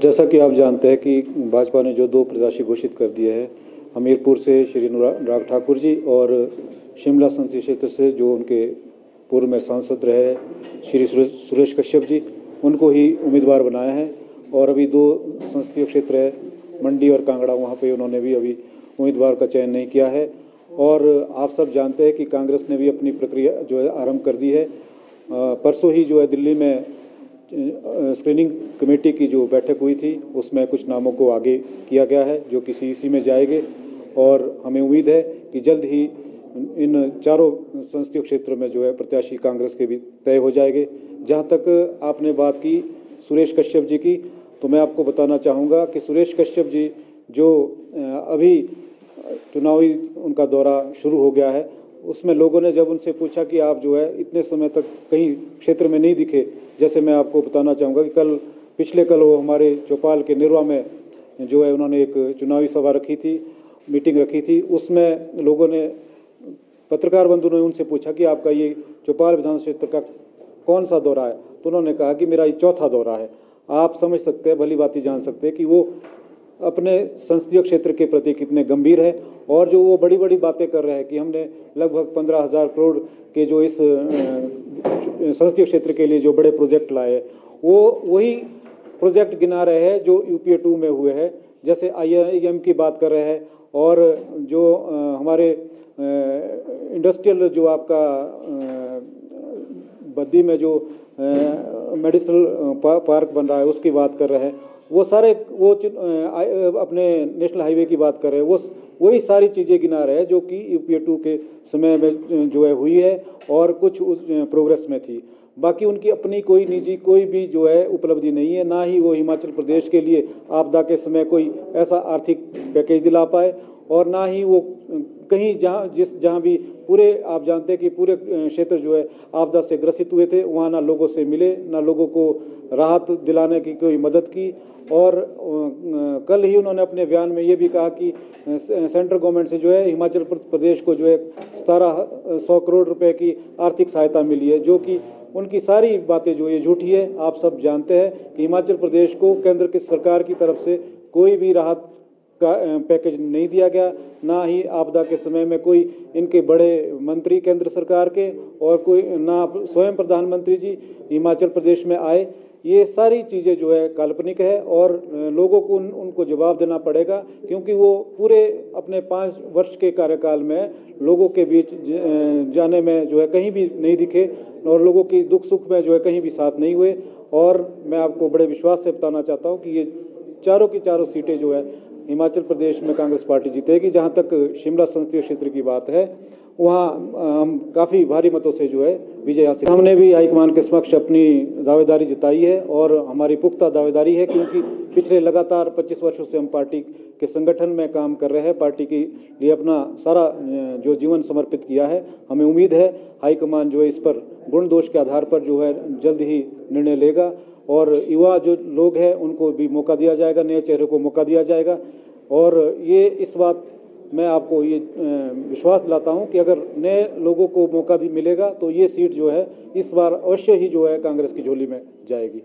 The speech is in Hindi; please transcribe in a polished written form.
जैसा कि आप जानते हैं कि भाजपा ने जो 2 प्रत्याशी घोषित कर दिए हैं, हमीरपुर से श्री अनुराग ठाकुर जी और शिमला संसदीय क्षेत्र से जो उनके पूर्व में सांसद रहे श्री सुरेश कश्यप जी, उनको ही उम्मीदवार बनाया है। और अभी 2 संसदीय क्षेत्र है, मंडी और कांगड़ा, वहाँ पे उन्होंने भी अभी उम्मीदवार का चयन नहीं किया है। और आप सब जानते हैं कि कांग्रेस ने भी अपनी प्रक्रिया जो है आरंभ कर दी है। परसों ही जो है दिल्ली में स्क्रीनिंग कमेटी की जो बैठक हुई थी, उसमें कुछ नामों को आगे किया गया है जो कि सीईसी में जाएंगे। और हमें उम्मीद है कि जल्द ही इन चारों संसदीय क्षेत्रों में जो है प्रत्याशी कांग्रेस के भी तय हो जाएंगे। जहां तक आपने बात की सुरेश कश्यप जी की, तो मैं आपको बताना चाहूँगा कि सुरेश कश्यप जी जो अभी चुनावी उनका दौरा शुरू हो गया है, उसमें लोगों ने जब उनसे पूछा कि आप जो है इतने समय तक कहीं क्षेत्र में नहीं दिखे, जैसे मैं आपको बताना चाहूँगा कि पिछले कल वो हमारे चौपाल के निरवा में जो है उन्होंने एक चुनावी सभा रखी थी, मीटिंग रखी थी। उसमें लोगों ने, पत्रकार बंधु ने उनसे पूछा कि आपका ये चौपाल विधानसभा क्षेत्र का कौन सा दौरा है, तो उन्होंने कहा कि मेरा ये चौथा दौरा है। आप समझ सकते हैं, भली बात जान सकते हैं कि वो अपने संसदीय क्षेत्र के प्रति कितने गंभीर है। और जो वो बड़ी बड़ी बातें कर रहे हैं कि हमने लगभग 15,000 करोड़ के जो इस संसदीय क्षेत्र के लिए जो बड़े प्रोजेक्ट लाए, वो वही प्रोजेक्ट गिना रहे हैं जो यूपीए 2 में हुए हैं। जैसे IIM की बात कर रहे हैं, और जो हमारे इंडस्ट्रियल जो आपका बद्दी में जो मेडिसिनल पार्क बन रहा है उसकी बात कर रहे हैं। वो सारे वो अपने नेशनल हाईवे की बात कर रहे हैं, वही सारी चीज़ें गिना रहे हैं जो कि यूपीए 2 के समय में जो है हुई है और कुछ उस प्रोग्रेस में थी। बाकी उनकी अपनी कोई निजी कोई भी जो है उपलब्धि नहीं है, ना ही वो हिमाचल प्रदेश के लिए आपदा के समय कोई ऐसा आर्थिक पैकेज दिला पाए, और ना ही वो कहीं जहाँ भी पूरे आप जानते हैं कि पूरे क्षेत्र जो है आपदा से ग्रसित हुए थे, वहाँ ना लोगों से मिले, ना लोगों को राहत दिलाने की कोई मदद की। और कल ही उन्होंने अपने बयान में ये भी कहा कि सेंट्रल गवर्नमेंट से जो है हिमाचल प्रदेश को जो है 1700 करोड़ रुपए की आर्थिक सहायता मिली है, जो कि उनकी सारी बातें जो ये झूठी है। आप सब जानते हैं कि हिमाचल प्रदेश को केंद्र की सरकार की तरफ से कोई भी राहत का पैकेज नहीं दिया गया, ना ही आपदा के समय में कोई इनके बड़े मंत्री केंद्र सरकार के और कोई ना स्वयं प्रधानमंत्री जी हिमाचल प्रदेश में आए। ये सारी चीज़ें जो है काल्पनिक है और लोगों को उनको जवाब देना पड़ेगा, क्योंकि वो पूरे अपने 5 वर्ष के कार्यकाल में लोगों के बीच जाने में जो है कहीं भी नहीं दिखे और लोगों की दुख सुख में जो है कहीं भी साथ नहीं हुए। और मैं आपको बड़े विश्वास से बताना चाहता हूँ कि ये चारों की चारों सीटें जो है हिमाचल प्रदेश में कांग्रेस पार्टी जीतेगी। जहाँ तक शिमला संसदीय क्षेत्र की बात है, वहाँ हम काफ़ी भारी मतों से जो है विजय हासिल। हमने भी हाईकमान के समक्ष अपनी दावेदारी जताई है और हमारी पुख्ता दावेदारी है, क्योंकि पिछले लगातार 25 वर्षों से हम पार्टी के संगठन में काम कर रहे हैं, पार्टी के लिए अपना सारा जो जीवन समर्पित किया है। हमें उम्मीद है हाईकमान जो है इस पर गुण दोष के आधार पर जो है जल्द ही निर्णय लेगा और युवा जो लोग हैं उनको भी मौका दिया जाएगा, नए चेहरे को मौका दिया जाएगा। और ये इस बात मैं आपको ये विश्वास दिलाता हूँ कि अगर नए लोगों को मौका मिलेगा तो ये सीट जो है इस बार अवश्य ही जो है कांग्रेस की झोली में जाएगी।